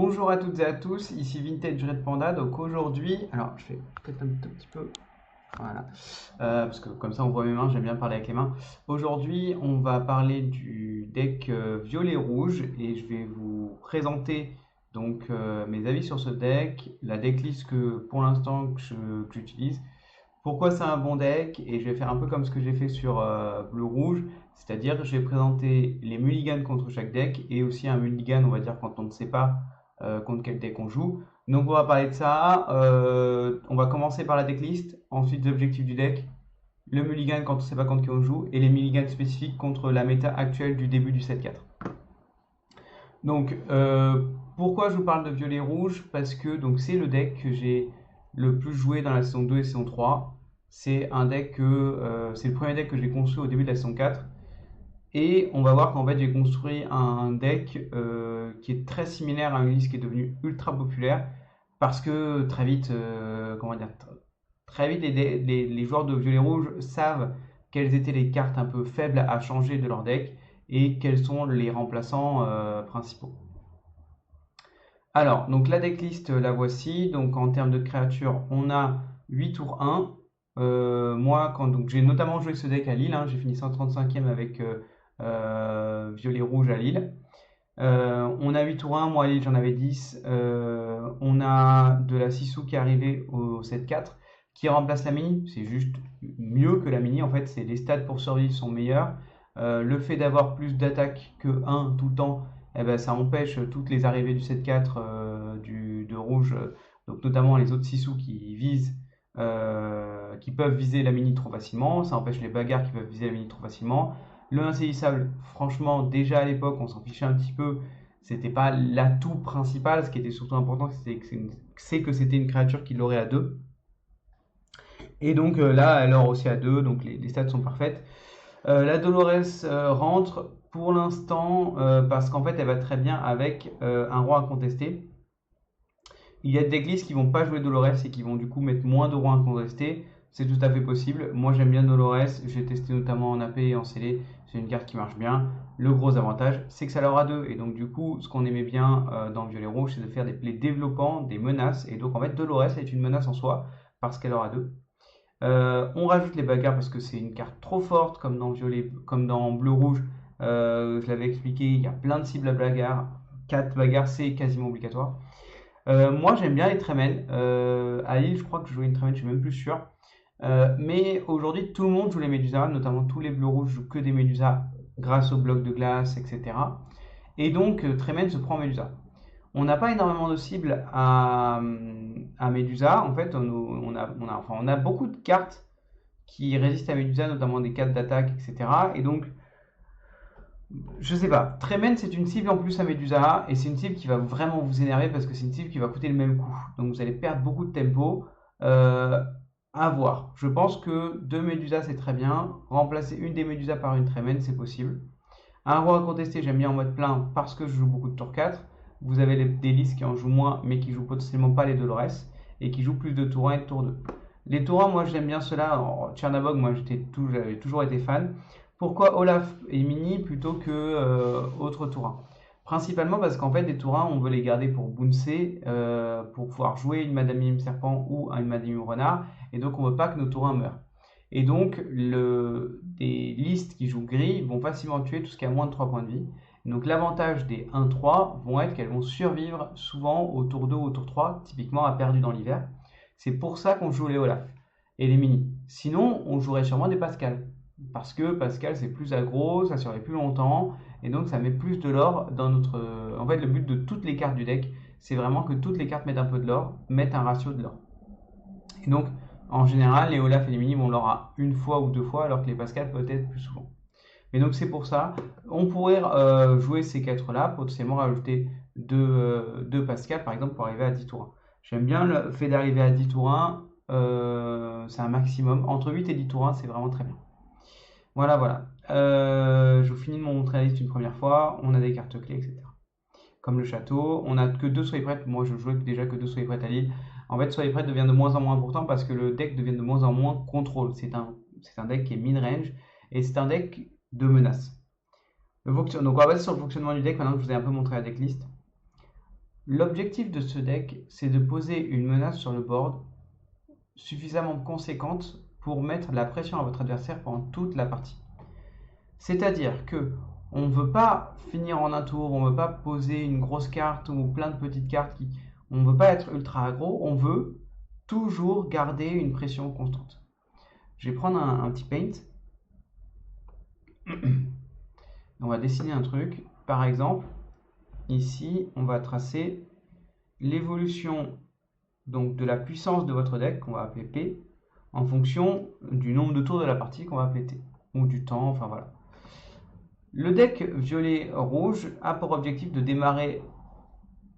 Bonjour à toutes et à tous, ici Vintage Red Panda. Donc aujourd'hui, alors je vais peut-être un tout petit peu, voilà, parce que comme ça on voit mes mains, j'aime bien parler avec les mains. Aujourd'hui, on va parler du deck violet-rouge et je vais vous présenter donc mes avis sur ce deck, la decklist que pour l'instant que j'utilise, pourquoi c'est un bon deck et je vais faire un peu comme ce que j'ai fait sur bleu-rouge, c'est-à-dire je vais présenter les mulligans contre chaque deck et aussi un mulligan, on va dire, quand on ne sait pas contre quel deck on joue. Donc on va parler de ça. On va commencer par la decklist, ensuite les objectifs du deck, le mulligan quand on ne sait pas contre qui on joue et les mulligans spécifiques contre la méta actuelle du début du 7-4. Donc pourquoi je vous parle de violet-rouge? Parce que donc c'est le deck que j'ai le plus joué dans la saison 2 et saison 3. C'est un deck c'est le premier deck que j'ai construit au début de la saison 4. Et on va voir qu'en fait j'ai construit un deck qui est très similaire à une liste qui est devenue ultra populaire parce que très vite, comment dire, très vite les joueurs de violet rouge savent quelles étaient les cartes un peu faibles à changer de leur deck et quels sont les remplaçants principaux. Alors, donc la decklist, la voici. Donc en termes de créatures, on a 8 tours 1. Moi, donc j'ai notamment joué ce deck à Lille, hein, j'ai fini 135e avec violet-rouge à Lille. On a 8 tours 1, moi à Lille j'en avais 10. On a de la Sissou qui est arrivée au 7-4, qui remplace la mini. C'est juste mieux que la mini, en fait, c'est les stats pour survivre sont meilleurs. Le fait d'avoir plus d'attaque que 1 tout le temps, eh ben, ça empêche toutes les arrivées du 7-4 de rouge, donc notamment les autres Sissou qui peuvent viser la mini trop facilement. Ça empêche les bagarres qui peuvent viser la mini trop facilement. Le insaisissable, franchement, déjà à l'époque, on s'en fichait un petit peu. C'était pas l'atout principal. Ce qui était surtout important, c'est que c'était une créature qui l'aurait à 2. Et donc là, elle aura aussi à 2, donc les stats sont parfaites. La Dolores rentre pour l'instant parce qu'en fait, elle va très bien avec un roi incontesté. Il y a des decklists qui vont pas jouer Dolores et qui vont du coup mettre moins de rois incontestés. C'est tout à fait possible. Moi j'aime bien Dolores, j'ai testé notamment en AP et en CL, c'est une carte qui marche bien. Le gros avantage, c'est que ça l'aura 2. Et donc du coup, ce qu'on aimait bien dans Violet Rouge, c'est de faire des plays développants, des menaces. Et donc en fait, Dolores est une menace en soi, parce qu'elle aura 2. On rajoute les bagarres parce que c'est une carte trop forte, comme dans Violet, comme dans Bleu-Rouge. Je l'avais expliqué, il y a plein de cibles à bagarre. 4 bagarres, c'est quasiment obligatoire. Moi, j'aime bien les Tremen. À Lille, je crois que je jouais une Tremen, je suis même plus sûr. Mais aujourd'hui, tout le monde joue les Médusas, notamment tous les bleus-rouges jouent que des Médusas grâce aux blocs de glace, etc. Et donc, Tremen se prend Médusa. On n'a pas énormément de cibles à Médusa. En fait, on a beaucoup de cartes qui résistent à Médusa, notamment des cartes d'attaque, etc. Et donc, je sais pas. Tremen, c'est une cible en plus à Medusa, et c'est une cible qui va vraiment vous énerver parce que c'est une cible qui va coûter le même coup. Donc vous allez perdre beaucoup de tempo. Euh, à voir. Je pense que deux Medusa, c'est très bien. Remplacer une des Medusa par une Tremen, c'est possible. Un roi à contester, j'aime bien en mode plein parce que je joue beaucoup de tour 4. Vous avez des listes qui en jouent moins, mais qui jouent potentiellement pas les Dolores, et qui jouent plus de tour 1 et de tour 2. Les tours 1, moi j'aime bien cela. En Tchernabog, moi j'avais toujours été fan. Pourquoi Olaf et Mini plutôt que autre tour 1? Principalement parce qu'en fait, les tours 1, on veut les garder pour bouncer, pour pouvoir jouer une Madame Mime Serpent ou une Madame Mime Renard, et donc on veut pas que nos tours 1 meurent. Et donc, des listes qui jouent gris vont facilement tuer tout ce qui a moins de 3 points de vie. Donc l'avantage des 1-3 vont être qu'elles vont survivre souvent au tour 2 ou au tour 3, typiquement à perdu dans l'hiver. C'est pour ça qu'on joue les Olaf et les mini. Sinon, on jouerait sûrement des Pascal. Parce que Pascal c'est plus aggro, ça survit plus longtemps, et donc ça met plus de l'or dans notre... En fait, le but de toutes les cartes du deck, c'est vraiment que toutes les cartes mettent un peu de l'or, mettent un ratio de l'or. Et donc, en général, les Olaf et les mini vont l'aura une fois ou deux fois, alors que les Pascal peut-être plus souvent. Mais donc c'est pour ça, on pourrait jouer ces quatre-là, potentiellement rajouter deux Pascal par exemple pour arriver à 10 tours 1. J'aime bien le fait d'arriver à 10 tours 1, c'est un maximum. Entre 8 et 10 tours 1, c'est vraiment très bien. Voilà, voilà. Je vous finis de mon montrer la liste une première fois. On a des cartes clés, etc. Comme le château. On n'a que deux soyez prêtes. Moi, je jouais déjà que deux soyez prêtes à Lille. En fait, soyez prêtes devient de moins en moins important parce que le deck devient de moins en moins contrôle. C'est un deck qui est mid-range et c'est un deck de menace. Donc, on va passer sur le fonctionnement du deck maintenant que je vous ai un peu montré la decklist. L'objectif de ce deck, c'est de poser une menace sur le board suffisamment conséquente pour mettre de la pression à votre adversaire pendant toute la partie. C'est-à-dire que on ne veut pas finir en un tour, on ne veut pas poser une grosse carte ou plein de petites cartes on ne veut pas être ultra aggro, on veut toujours garder une pression constante. Je vais prendre un petit paint. On va dessiner un truc. Par exemple, ici, on va tracer l'évolution donc de la puissance de votre deck, qu'on va appeler P, en fonction du nombre de tours de la partie qu'on va appeler T, ou du temps, enfin voilà. Le deck violet-rouge a pour objectif de démarrer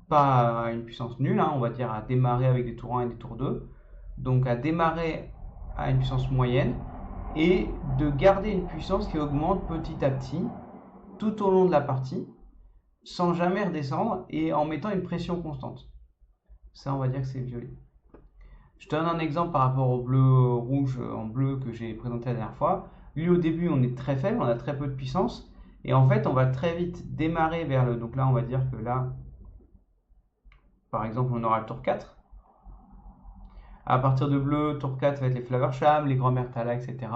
pas à une puissance nulle, hein, on va dire à démarrer avec des tours 1 et des tours 2, donc à démarrer à une puissance moyenne, et de garder une puissance qui augmente petit à petit tout au long de la partie, sans jamais redescendre et en mettant une pression constante. Ça, on va dire que c'est violet. Je te donne un exemple par rapport au bleu-rouge en bleu que j'ai présenté la dernière fois. Lui, au début, on est très faible, on a très peu de puissance. Et en fait, on va très vite démarrer vers le... Donc là, on va dire que là, par exemple, on aura le tour 4. À partir de bleu, tour 4, ça va être les Flaversham, les Grand Mertala, etc.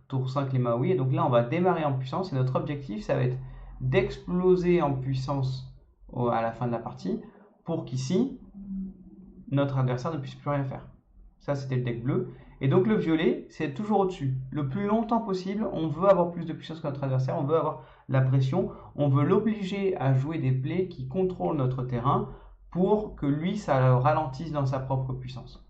Tour 5, les Maui. Et donc là, on va démarrer en puissance. Et notre objectif, ça va être d'exploser en puissance à la fin de la partie pour qu'ici, notre adversaire ne puisse plus rien faire. Ça, c'était le deck bleu. Et donc le violet, c'est toujours au-dessus. Le plus longtemps possible, on veut avoir plus de puissance que notre adversaire, on veut avoir la pression, on veut l'obliger à jouer des plays qui contrôlent notre terrain pour que lui, ça le ralentisse dans sa propre puissance.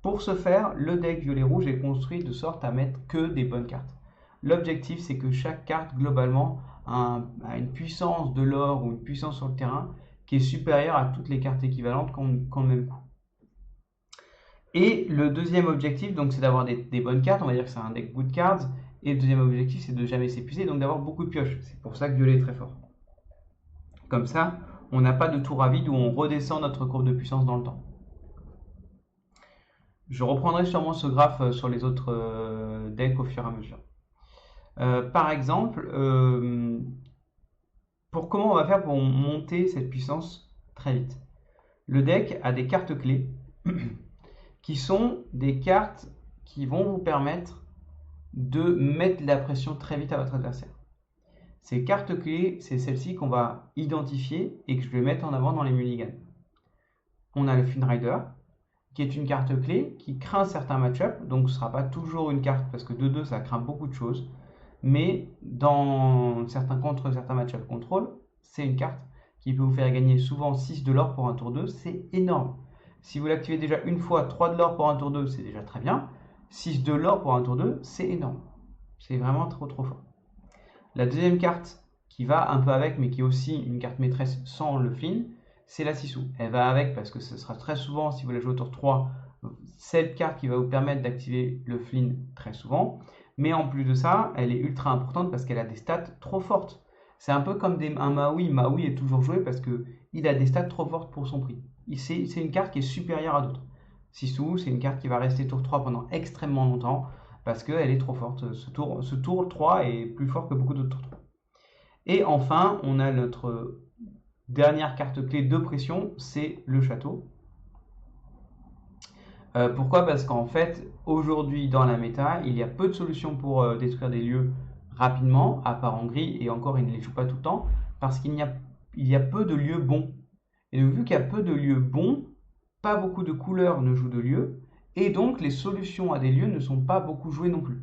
Pour ce faire, le deck violet-rouge est construit de sorte à mettre que des bonnes cartes. L'objectif, c'est que chaque carte, globalement, a une puissance de l'or ou une puissance sur le terrain qui est supérieure à toutes les cartes équivalentes qu'on le même coup. Et le deuxième objectif, donc, c'est d'avoir des bonnes cartes. On va dire que c'est un deck good cards. Et le deuxième objectif, c'est de jamais s'épuiser, donc d'avoir beaucoup de pioches. C'est pour ça que violet est très fort. Comme ça, on n'a pas de tour à vide où on redescend notre courbe de puissance dans le temps. Je reprendrai sûrement ce graphe sur les autres decks au fur et à mesure. Par exemple, comment on va faire pour monter cette puissance très vite? Le deck a des cartes clés qui sont des cartes qui vont vous permettre de mettre de la pression très vite à votre adversaire. Ces cartes clés, c'est celles-ci qu'on va identifier et que je vais mettre en avant dans les mulligans. On a le Finrider, qui est une carte clé qui craint certains match-ups, donc ce ne sera pas toujours une carte, parce que 2-2 ça craint beaucoup de choses, mais contre certains match-ups contrôle, c'est une carte qui peut vous faire gagner souvent 6 de l'or pour un tour 2, c'est énorme. Si vous l'activez déjà une fois, 3 de l'or pour un tour 2, c'est déjà très bien. 6 de l'or pour un tour 2, c'est énorme. C'est vraiment trop trop fort. La deuxième carte qui va un peu avec, mais qui est aussi une carte maîtresse sans le flin, c'est la Sissou. Elle va avec parce que ce sera très souvent, si vous la jouez au tour 3, cette carte qui va vous permettre d'activer le flin très souvent. Mais en plus de ça, elle est ultra importante parce qu'elle a des stats trop fortes. C'est un peu comme un Maui. Maui est toujours joué parce qu'il a des stats trop fortes pour son prix. C'est une carte qui est supérieure à d'autres. Sissou, c'est une carte qui va rester tour 3 pendant extrêmement longtemps parce qu'elle est trop forte. Ce tour 3 est plus fort que beaucoup d'autres tours 3. Et enfin, on a notre dernière carte clé de pression, c'est le château. Pourquoi? Parce qu'en fait, aujourd'hui dans la méta, il y a peu de solutions pour détruire des lieux rapidement, à part en gris, et encore il ne les joue pas tout le temps, parce qu'il y a peu de lieux bons. Et donc vu qu'il y a peu de lieux bons, pas beaucoup de couleurs ne jouent de lieux, et donc les solutions à des lieux ne sont pas beaucoup jouées non plus.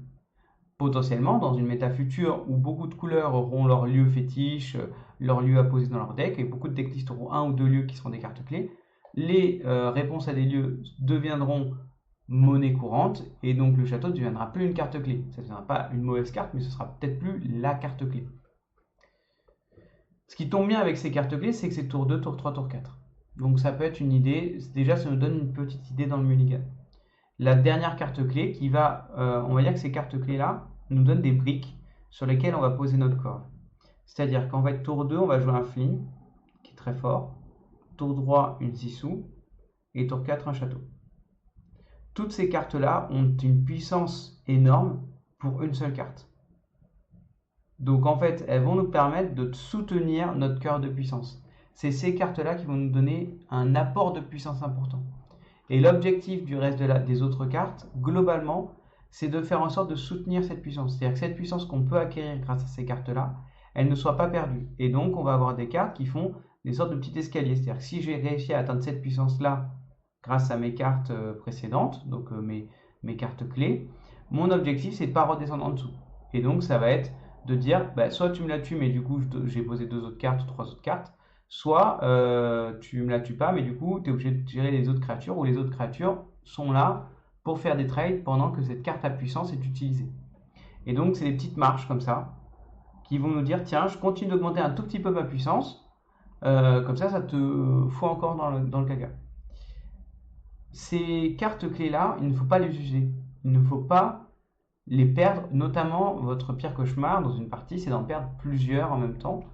Potentiellement, dans une méta future où beaucoup de couleurs auront leur lieu fétiche, leur lieu à poser dans leur deck, et beaucoup de decklists auront un ou deux lieux qui seront des cartes clés, les réponses à des lieux deviendront monnaie courante, et donc le château ne deviendra plus une carte clé. Ça ne deviendra pas une mauvaise carte, mais ce sera peut-être plus la carte clé. Ce qui tombe bien avec ces cartes clés, c'est que c'est tour 2, tour 3, tour 4. Donc ça peut être une idée, déjà ça nous donne une petite idée dans le mulligan. La dernière carte clé qui va, on va dire que ces cartes clés là nous donnent des briques sur lesquelles on va poser notre corps. C'est-à-dire qu'en fait tour 2 on va jouer un fling qui est très fort, tour droit une Sissou et tour 4 un château. Toutes ces cartes là ont une puissance énorme pour une seule carte. Donc en fait elles vont nous permettre de soutenir notre cœur de puissance. c'est ces cartes-là qui vont nous donner un apport de puissance important. Et l'objectif du reste des autres cartes, globalement, c'est de faire en sorte de soutenir cette puissance. C'est-à-dire que cette puissance qu'on peut acquérir grâce à ces cartes-là, elle ne soit pas perdue. Et donc, on va avoir des cartes qui font des sortes de petits escaliers. C'est-à-dire que si j'ai réussi à atteindre cette puissance-là grâce à mes cartes précédentes, donc mes cartes clés, mon objectif, c'est de ne pas redescendre en dessous. Et donc, ça va être de dire, soit tu me la tues, mais du coup, j'ai posé 2 autres cartes ou 3 autres cartes, soit tu me la tues pas, mais du coup, tu es obligé de gérer les autres créatures, ou les autres créatures sont là pour faire des trades pendant que cette carte à puissance est utilisée. Et donc, c'est des petites marches comme ça, qui vont nous dire, tiens, je continue d'augmenter un tout petit peu ma puissance, comme ça te fout encore dans le caca. Ces cartes clés-là, il ne faut pas les user. Il ne faut pas les perdre, notamment votre pire cauchemar dans une partie, c'est d'en perdre plusieurs en même temps,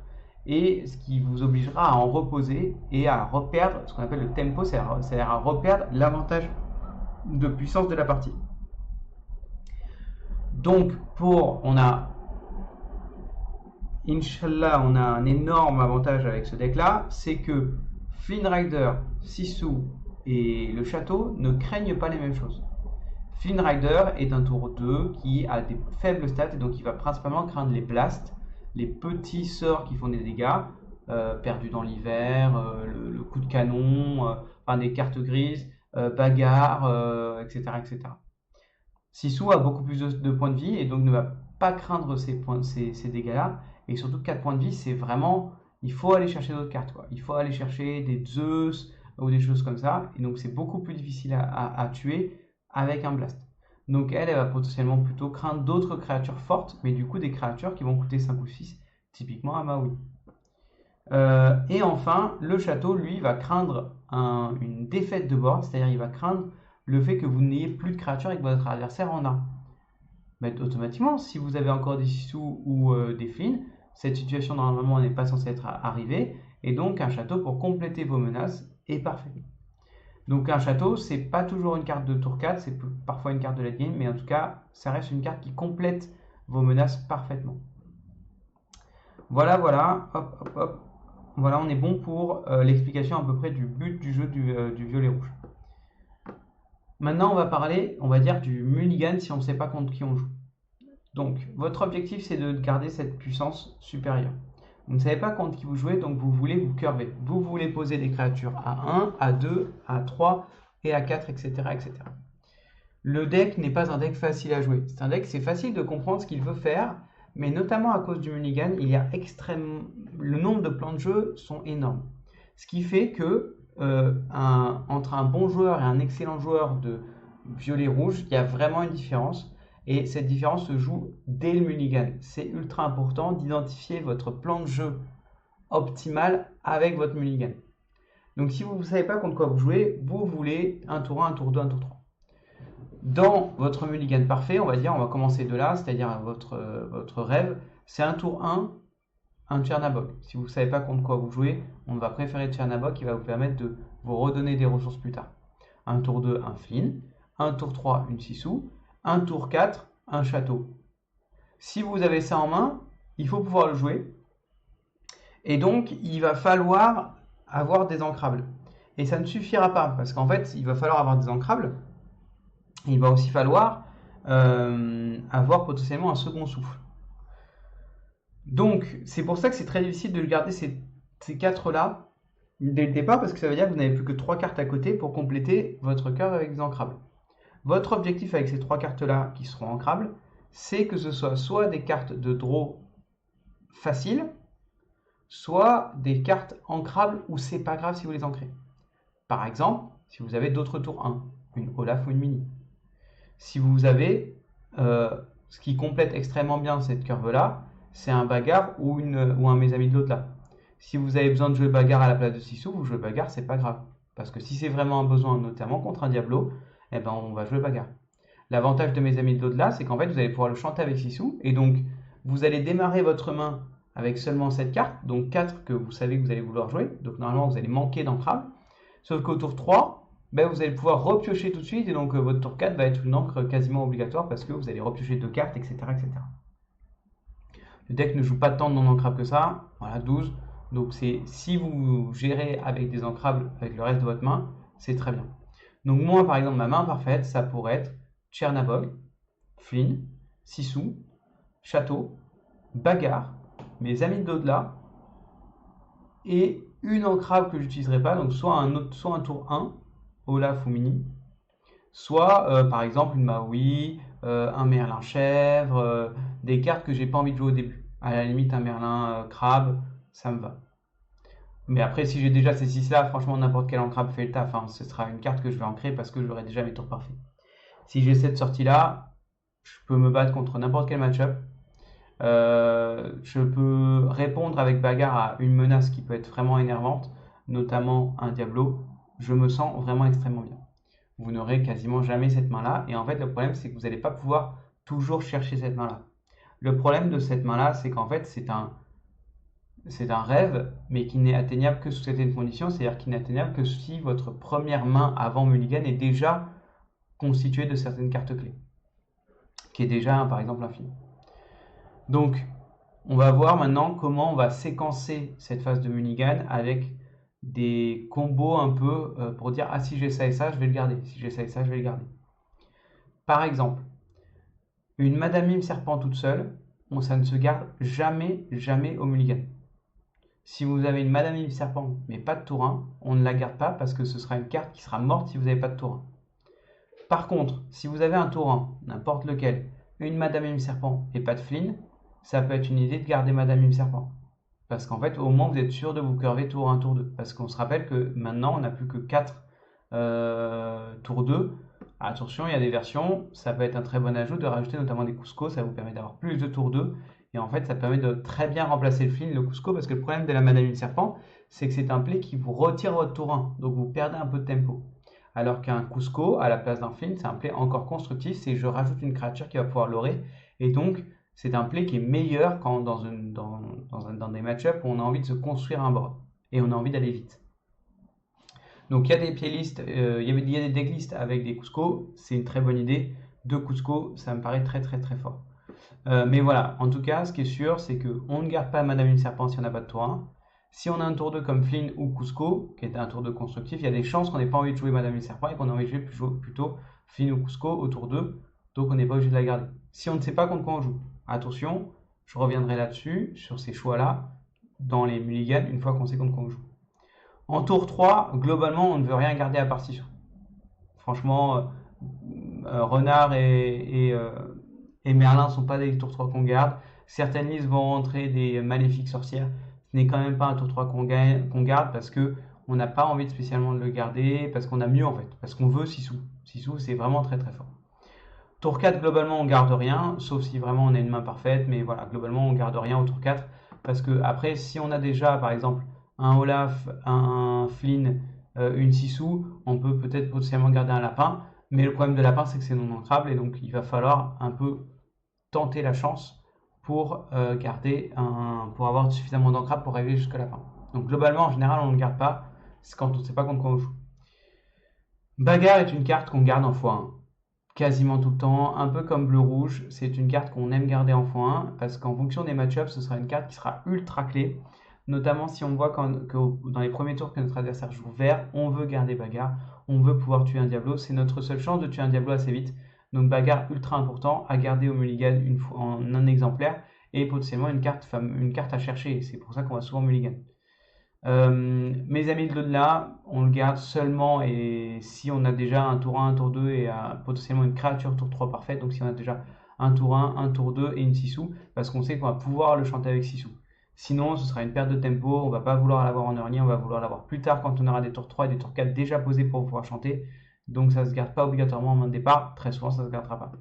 et ce qui vous obligera à en reposer et à reperdre ce qu'on appelle le tempo, c'est-à-dire à reperdre l'avantage de puissance de la partie. Donc, Inch'Allah, on a un énorme avantage avec ce deck-là, c'est que Flynn Rider, Sisu et le château ne craignent pas les mêmes choses. Flynn Rider est un tour 2 qui a des faibles stats et donc il va principalement craindre les blasts, les petits sorts qui font des dégâts, perdus dans l'hiver, le coup de canon, des cartes grises, bagarre, etc., etc. Sisu a beaucoup plus de points de vie et donc ne va pas craindre ces dégâts-là. Et surtout 4 points de vie, c'est vraiment... Il faut aller chercher d'autres cartes, quoi. Il faut aller chercher des Zeus ou des choses comme ça. Et donc c'est beaucoup plus difficile à tuer avec un blast. Donc elle va potentiellement plutôt craindre d'autres créatures fortes, mais du coup des créatures qui vont coûter 5 ou 6, typiquement à Maui. Et enfin, le château, lui, va craindre une défaite de board, c'est-à-dire il va craindre le fait que vous n'ayez plus de créatures et que votre adversaire en a. Mais automatiquement, si vous avez encore des Sisu ou des Flynn, cette situation normalement n'est pas censée être arrivée, et donc un château pour compléter vos menaces est parfait. Donc un château, c'est pas toujours une carte de tour 4, c'est parfois une carte de late game, mais en tout cas, ça reste une carte qui complète vos menaces parfaitement. Voilà, hop, hop, hop. Voilà, on est bon pour l'explication à peu près du but du jeu du violet-rouge. Maintenant, on va parler, on va dire, du mulligan si on ne sait pas contre qui on joue. Donc, votre objectif, c'est de garder cette puissance supérieure. Vous ne savez pas contre qui vous jouez, donc vous voulez vous curver. Vous voulez poser des créatures à 1, à 2, à 3 et à 4, etc. etc. Le deck n'est pas un deck facile à jouer. C'est un deck, c'est facile de comprendre ce qu'il veut faire, mais notamment à cause du mulligan, le nombre de plans de jeu sont énormes. Ce qui fait que entre un bon joueur et un excellent joueur de violet-rouge, il y a vraiment une différence. Et cette différence se joue dès le mulligan. C'est ultra important d'identifier votre plan de jeu optimal avec votre mulligan. Donc si vous ne savez pas contre quoi vous jouez, vous voulez un tour 1, un tour 2, un tour 3. Dans votre mulligan parfait, on va commencer de là, c'est-à-dire votre rêve, c'est un tour 1, un Chernabog. Si vous ne savez pas contre quoi vous jouez, on va préférer Chernabog qui va vous permettre de vous redonner des ressources plus tard. Un tour 2, un Flynn. Un tour 3, une Sisu. Un tour 4, un château. Si vous avez ça en main, il faut pouvoir le jouer. Et donc, il va falloir avoir des ancrables. Et ça ne suffira pas, parce qu'en fait, il va falloir avoir des ancrables. Il va aussi falloir avoir potentiellement un second souffle. Donc, c'est pour ça que c'est très difficile de garder ces 4-là dès le départ, parce que ça veut dire que vous n'avez plus que 3 cartes à côté pour compléter votre cœur avec des ancrables. Votre objectif avec ces 3 cartes-là qui seront ancrables, c'est que ce soit des cartes de draw faciles, soit des cartes ancrables où c'est pas grave si vous les ancrez. Par exemple, si vous avez d'autres tours 1, une Olaf ou une Mini. Si vous avez, ce qui complète extrêmement bien cette curve-là, c'est un bagarre ou un mes amis de l'autre là. Si vous avez besoin de jouer bagarre à la place de Sisu, vous jouez bagarre, c'est pas grave. Parce que si c'est vraiment un besoin, notamment contre un Diablo, eh ben on va jouer bagarre. L'avantage de mes amis de l'au-delà, c'est qu'en fait, vous allez pouvoir le chanter avec Sisu, et donc vous allez démarrer votre main avec seulement cette carte, donc 4 que vous savez que vous allez vouloir jouer, donc normalement vous allez manquer d'encrave, sauf qu'au tour 3, vous allez pouvoir repiocher tout de suite, et donc votre tour 4 va être une encre quasiment obligatoire, parce que vous allez repiocher 2 cartes, etc., etc. Le deck ne joue pas tant de non-ancrable que ça, voilà, 12, Donc si vous gérez avec des ancrables avec le reste de votre main, c'est très bien. Donc moi, par exemple, ma main parfaite, ça pourrait être Tchernabog, Flynn, Sissou, Château, Bagarre, mes amis de l'au-delà, et une ancrable que j'utiliserai pas, donc soit un tour 1, Olaf ou Mini, soit par exemple une Maui, un Merlin chèvre, des cartes que j'ai pas envie de jouer au début. À la limite, un Merlin crabe, ça me va. Mais après, si j'ai déjà ces 6 là, franchement, n'importe quel encrabe fait le taf, hein. Ce sera une carte que je vais ancrer parce que j'aurai déjà mes tours parfaits. Si j'ai cette sortie-là, je peux me battre contre n'importe quel match-up. Je peux répondre avec bagarre à une menace qui peut être vraiment énervante, notamment un Diablo. Je me sens vraiment extrêmement bien. Vous n'aurez quasiment jamais cette main-là. Et en fait, le problème, c'est que vous n'allez pas pouvoir toujours chercher cette main-là. Le problème de cette main-là, c'est qu'en fait, c'est un rêve, mais qui n'est atteignable que sous certaines conditions, c'est-à-dire qui n'est atteignable que si votre première main avant Mulligan est déjà constituée de certaines cartes clés, qui est déjà, par exemple, infini. Donc, on va voir maintenant comment on va séquencer cette phase de Mulligan avec des combos un peu pour dire ah si j'ai ça et ça, je vais le garder. Si j'ai ça et ça, je vais le garder. Par exemple, une Madame Mime Serpent toute seule, ça ne se garde jamais, jamais au Mulligan. Si vous avez une Madame Mime Serpent mais pas de tour 1, on ne la garde pas parce que ce sera une carte qui sera morte si vous n'avez pas de tour 1. Par contre, si vous avez un tour 1, n'importe lequel, une Madame Mime Serpent et pas de Flynn, ça peut être une idée de garder Madame Mime Serpent. Parce qu'en fait, au moins, vous êtes sûr de vous curver tour 1, tour 2. Parce qu'on se rappelle que maintenant, on n'a plus que 4 tour 2. Attention, il y a des versions, ça peut être un très bon ajout de rajouter notamment des Cusco, ça vous permet d'avoir plus de tour 2. Et en fait, ça permet de très bien remplacer le Flynn, le Cusco, parce que le problème de la Madame Mime Serpent, c'est que c'est un play qui vous retire votre tour 1. Donc vous perdez un peu de tempo. Alors qu'un Cusco, à la place d'un Flynn, c'est un play encore constructif, c'est je rajoute une créature qui va pouvoir l'aurer. Et donc, c'est un play qui est meilleur quand dans des match-ups où on a envie de se construire un board et on a envie d'aller vite. Donc il y a des playlists, il y a des decklists avec des Cusco, c'est une très bonne idée. 2 Cusco, ça me paraît très très très fort. Mais voilà, en tout cas, ce qui est sûr, c'est qu'on ne garde pas Madame Mime Serpent si on n'a pas de tour 1. Si on a un tour 2 comme Flynn ou Cusco, qui est un tour 2 constructif, il y a des chances qu'on n'ait pas envie de jouer Madame Mime Serpent et qu'on a envie de jouer plutôt Flynn ou Cusco au tour 2, donc on n'est pas obligé de la garder. Si on ne sait pas contre quoi on joue, attention, je reviendrai là-dessus, sur ces choix-là, dans les mulligans, une fois qu'on sait contre quoi on joue. En tour 3, globalement, on ne veut rien garder à part Sissou. Franchement, Renard et Merlin ne sont pas des tours 3 qu'on garde. Certaines listes vont rentrer des maléfiques sorcières. Ce n'est quand même pas un tour 3 qu'on garde parce que on n'a pas envie spécialement de le garder, parce qu'on a mieux en fait, parce qu'on veut Sissou. Sissou, c'est vraiment très très fort. Tour 4, globalement, on garde rien, sauf si vraiment on a une main parfaite, mais voilà, globalement, on garde rien au tour 4, parce que après, si on a déjà, par exemple, un Olaf, un Flynn, une Sissou, on peut peut-être potentiellement garder un lapin, mais le problème de lapin, c'est que c'est non ancrable, et donc il va falloir un peu tenter la chance pour pour avoir suffisamment d'ancrable pour arriver jusqu'à la fin. Donc globalement, en général, on ne garde pas, c'est quand on ne sait pas contre quoi on joue. Bagarre est une carte qu'on garde en x1. Quasiment tout le temps, un peu comme bleu-rouge, c'est une carte qu'on aime garder en x1 parce qu'en fonction des match-ups, ce sera une carte qui sera ultra clé. Notamment si on voit que dans les premiers tours que notre adversaire joue vert, on veut garder bagarre, on veut pouvoir tuer un Diablo. C'est notre seule chance de tuer un Diablo assez vite. Donc bagarre ultra important à garder au mulligan en un exemplaire et potentiellement une carte à chercher. C'est pour ça qu'on va souvent mulligan. Mes amis de l'au-delà, on le garde seulement et si on a déjà un tour 1, un tour 2 et potentiellement une créature tour 3 parfaite. Donc si on a déjà un tour 1, un tour 2 et une Sissou, parce qu'on sait qu'on va pouvoir le chanter avec Sissou. Sinon, ce sera une perte de tempo, on va pas vouloir l'avoir en early, on va vouloir l'avoir plus tard quand on aura des tours 3 et des tours 4 déjà posés pour pouvoir chanter. Donc ça se garde pas obligatoirement en main de départ, très souvent ça se gardera pas.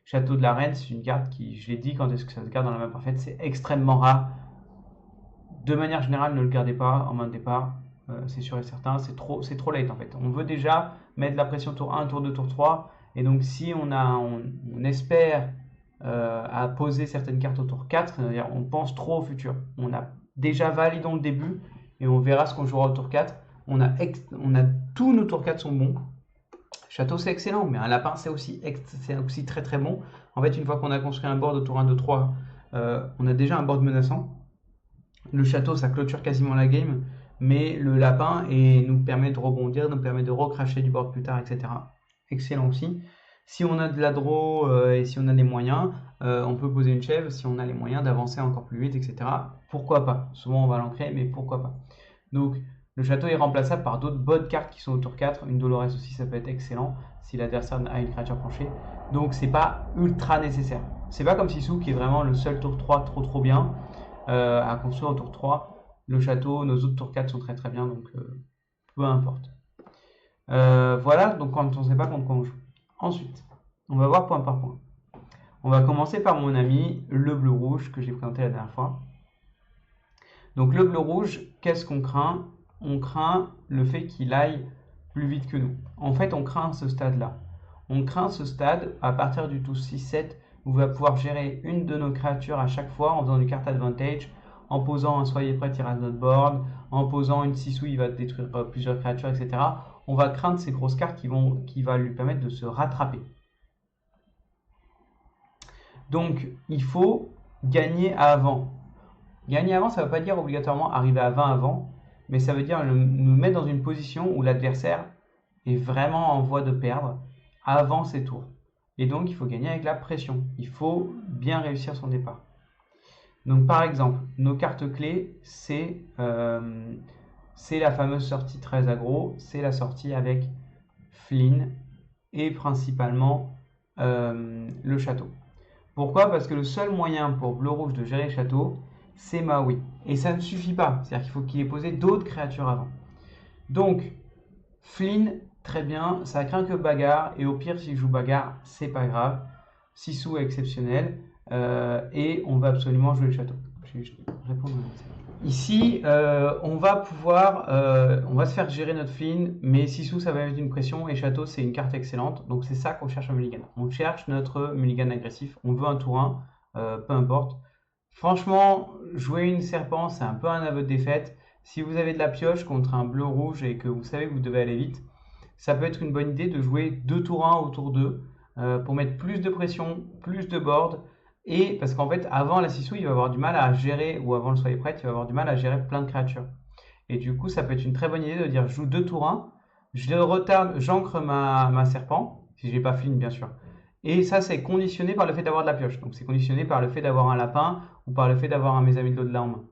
Château de la Reine, c'est une carte qui, je l'ai dit, quand est-ce que ça se garde dans la main parfaite, c'est extrêmement rare. De manière générale, ne le gardez pas en main de départ, c'est sûr et certain, c'est trop late en fait. On veut déjà mettre la pression tour 1, tour 2, tour 3, et donc si on espère à poser certaines cartes au tour 4, c'est-à-dire on pense trop au futur. On a déjà validé le début, et on verra ce qu'on jouera au tour 4. On a tous nos tours 4 sont bons. Château c'est excellent, mais un lapin c'est aussi très très bon. En fait, une fois qu'on a construit un board au tour 1, 2, 3, on a déjà un board menaçant. Le château, ça clôture quasiment la game, mais le lapin nous permet de rebondir, nous permet de recracher du board plus tard, etc. Excellent aussi. Si on a de la draw et si on a des moyens, on peut poser une chèvre si on a les moyens d'avancer encore plus vite, etc. Pourquoi pas? Souvent on va l'ancrer, mais pourquoi pas? Donc le château est remplaçable par d'autres bonnes cartes qui sont au tour 4. Une Dolores aussi, ça peut être excellent si l'adversaire a une créature penchée. Donc c'est pas ultra nécessaire. C'est pas comme Sisu qui est vraiment le seul tour 3 trop bien à construire au tour 3. Le château, nos autres tours 4 sont très très bien, donc peu importe. Voilà, donc quand on ne sait pas contre quoi on joue. Ensuite, on va voir point par point. On va commencer par mon ami, le bleu-rouge, que j'ai présenté la dernière fois. Donc le bleu-rouge, qu'est-ce qu'on craint? On craint le fait qu'il aille plus vite que nous. En fait, on craint ce stade-là. On craint ce stade à partir du tour 6-7 où on va pouvoir gérer une de nos créatures à chaque fois en faisant du card advantage, en posant un soyez prêt, tirage notre board, en posant une Sisu, il va détruire plusieurs créatures, etc. On va craindre ces grosses cartes qui va lui permettre de se rattraper. Donc, il faut gagner avant. Gagner avant, ça ne veut pas dire obligatoirement arriver à 20 avant, mais ça veut dire nous mettre dans une position où l'adversaire est vraiment en voie de perdre avant ses tours. Et donc, il faut gagner avec la pression. Il faut bien réussir son départ. Donc, par exemple, nos cartes clés, c'est la fameuse sortie très aggro, c'est la sortie avec Flynn et principalement le château. Pourquoi? Parce que le seul moyen pour bleu-rouge de gérer le château, c'est Maui. Et ça ne suffit pas. C'est-à-dire qu'il faut qu'il ait posé d'autres créatures avant. Donc, Flynn, très bien, ça craint que bagarre. Et au pire, s'il joue bagarre, c'est pas grave. Sisu est exceptionnel. Et on va absolument jouer le château. Je vais répondre à ça. Ici, on va se faire gérer notre Flynn, mais Sisu, ça va mettre une pression, et Château, c'est une carte excellente, donc c'est ça qu'on cherche en mulligan. On cherche notre mulligan agressif, on veut un tour 1, peu importe. Franchement, jouer une serpent, c'est un peu un aveu de défaite. Si vous avez de la pioche contre un bleu-rouge et que vous savez que vous devez aller vite, ça peut être une bonne idée de jouer 2 tours 1 au tour 2 pour mettre plus de pression, plus de board. Et parce qu'en fait, avant la Sisu, il va avoir du mal à gérer, ou avant le soyez prêt, il va avoir du mal à gérer plein de créatures. Et du coup, ça peut être une très bonne idée de dire je joue 2 tours 1, je retarde, j'ancre ma serpent, si j'ai pas Flynn bien sûr. Et ça, c'est conditionné par le fait d'avoir de la pioche. Donc c'est conditionné par le fait d'avoir un lapin ou par le fait d'avoir un mes amis de l'au-delà en main.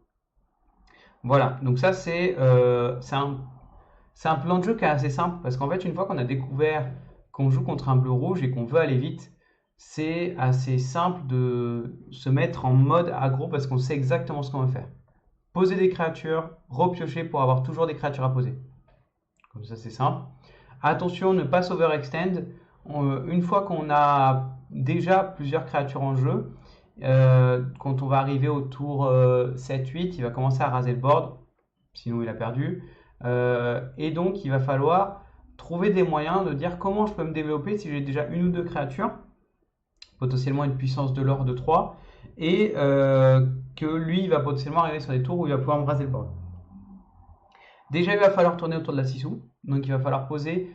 Voilà, donc ça c'est un plan de jeu qui est assez simple parce qu'en fait, une fois qu'on a découvert qu'on joue contre un bleu-rouge et qu'on veut aller vite, c'est assez simple de se mettre en mode aggro parce qu'on sait exactement ce qu'on veut faire. Poser des créatures, repiocher pour avoir toujours des créatures à poser. Comme ça, c'est simple. Attention, ne pas s'overextend. Une fois qu'on a déjà plusieurs créatures en jeu, quand on va arriver au tour 7-8, il va commencer à raser le board, sinon il a perdu. Et donc, il va falloir trouver des moyens de dire comment je peux me développer si j'ai déjà une ou deux créatures, potentiellement une puissance de l'or de 3, et que lui, il va potentiellement arriver sur des tours où il va pouvoir me raser le board. Déjà, il va falloir tourner autour de la Sisu, donc il va falloir poser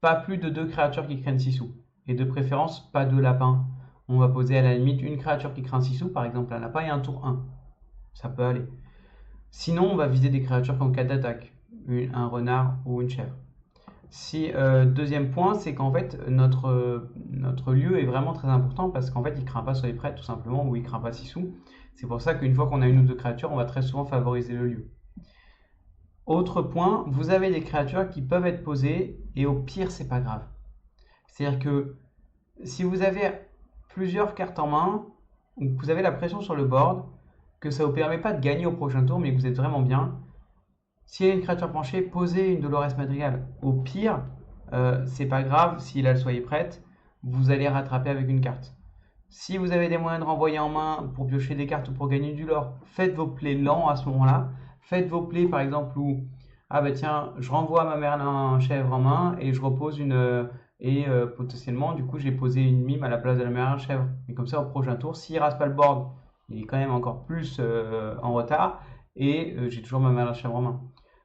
pas plus de 2 créatures qui craignent Sisu, et de préférence pas 2 lapins. On va poser à la limite une créature qui craint Sisu, par exemple un lapin et un tour 1. Ça peut aller. Sinon, on va viser des créatures qui ont 4 d'attaque, un renard ou une chèvre. Deuxième point, c'est qu'en fait, notre lieu est vraiment très important parce qu'en fait, il ne craint pas sur les prêts tout simplement, ou il ne craint pas Sisu. C'est pour ça qu'une fois qu'on a une ou deux créatures, on va très souvent favoriser le lieu. Autre point, vous avez des créatures qui peuvent être posées et au pire, c'est pas grave. C'est-à-dire que si vous avez plusieurs cartes en main, ou que vous avez la pression sur le board, que ça ne vous permet pas de gagner au prochain tour, mais que vous êtes vraiment bien, s'il y a une créature penchée, posez une Dolores Madrigal. Au pire, c'est pas grave, s'il a le soyez prête, vous allez rattraper avec une carte. Si vous avez des moyens de renvoyer en main pour piocher des cartes ou pour gagner du lore, faites vos plays lents à ce moment-là. Faites vos plays par exemple où, ah bah tiens, je renvoie ma Merlin chèvre en main et je repose potentiellement, du coup, j'ai posé une mime à la place de la Merlin chèvre. Et comme ça, au prochain tour, s'il rase pas le board, il est quand même encore plus en retard et j'ai toujours ma Merlin chèvre en main.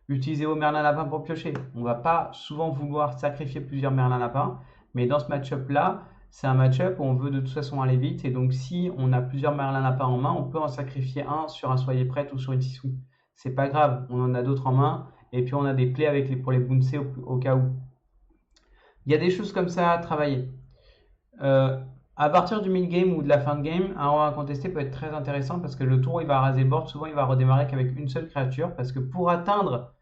Utilisez vos Merlin lapins pour piocher. On va pas souvent vouloir sacrifier plusieurs Merlin lapins, mais dans ce match-up là, c'est un match-up où on veut de toute façon aller vite. Et donc, si on a plusieurs Merlin Lapin en main, on peut en sacrifier un sur un Soyez Prête ou sur une Sissou. C'est pas grave, on en a d'autres en main. Et puis, on a des plays pour les bouncer au cas où. Il y a des choses comme ça à travailler. Euh, à partir du mid-game ou de la fin de game, un roi incontesté peut être très intéressant parce que le tour où il va raser le board, souvent il va redémarrer qu'avec une seule créature parce que pour atteindre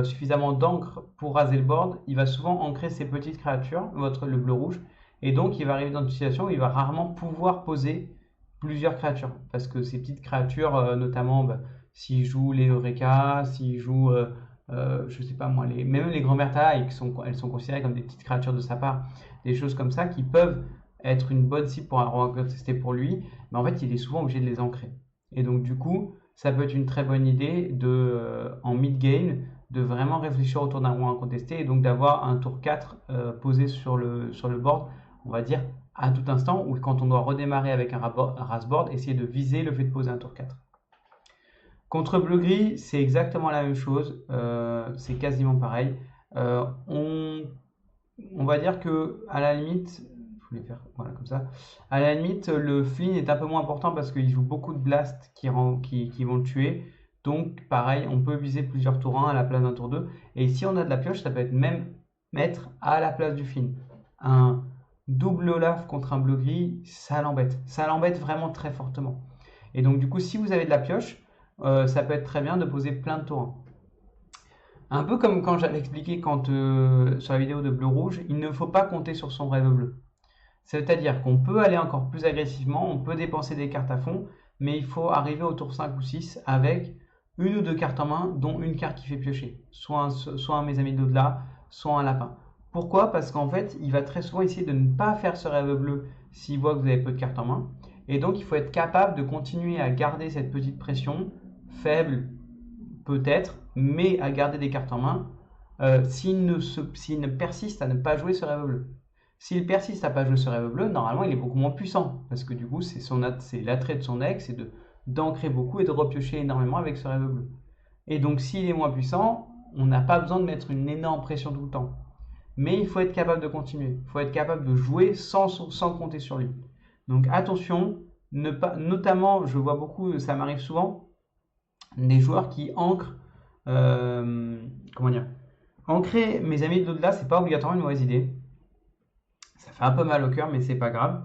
suffisamment d'encre pour raser le board, il va souvent ancrer ses petites créatures, le bleu-rouge, et donc il va arriver dans une situation où il va rarement pouvoir poser plusieurs créatures parce que ces petites créatures, notamment s'il joue les Eureka, s'il joue, je sais pas moi, même les grands Mertala, elles sont considérées comme des petites créatures de sa part, des choses comme ça qui peuvent être une bonne cible pour un roi incontesté pour lui, mais en fait il est souvent obligé de les ancrer. Et donc du coup, ça peut être une très bonne idée en mid-game de vraiment réfléchir autour d'un roi incontesté et donc d'avoir un tour 4 posé sur le board, on va dire à tout instant, ou quand on doit redémarrer avec un rasboard, essayer de viser le fait de poser un tour 4. Contre bleu-gris, c'est exactement la même chose, c'est quasiment pareil. On va dire que à la limite, je voulais faire voilà comme ça. À la limite, le Flynn est un peu moins important parce qu'il joue beaucoup de blasts qui vont le tuer. Donc pareil, on peut viser plusieurs tours 1 à la place d'un tour 2. Et si on a de la pioche, ça peut être même mettre à la place du Flynn. Un double Olaf contre un bleu-gris, ça l'embête. Ça l'embête vraiment très fortement. Et donc du coup, si vous avez de la pioche, ça peut être très bien de poser plein de tours 1. Un peu comme quand j'avais expliqué sur la vidéo de bleu-rouge, il ne faut pas compter sur son rêve bleu. C'est-à-dire qu'on peut aller encore plus agressivement, on peut dépenser des cartes à fond, mais il faut arriver au tour 5 ou 6 avec une ou deux cartes en main, dont une carte qui fait piocher. Soit un Mes Amis de l'au-delà, soit un lapin. Pourquoi? Parce qu'en fait, il va très souvent essayer de ne pas faire ce rêve bleu s'il voit que vous avez peu de cartes en main. Et donc, il faut être capable de continuer à garder cette petite pression, faible peut-être, mais à garder des cartes en main, s'il ne persiste à ne pas jouer ce rêve bleu. S'il persiste à ne pas jouer ce rêve bleu, normalement il est beaucoup moins puissant, parce que du coup c'est l'attrait de son deck, c'est d'ancrer beaucoup et de repiocher énormément avec ce rêve bleu. Et donc s'il est moins puissant, on n'a pas besoin de mettre une énorme pression tout le temps. Mais il faut être capable de continuer, il faut être capable de jouer sans compter sur lui. Donc attention, notamment je vois beaucoup, ça m'arrive souvent, des joueurs qui ancrent, comment dire, ancrer Mes Amis de l'au-delà, c'est pas obligatoirement une mauvaise idée. Ça fait un peu mal au cœur, mais c'est pas grave.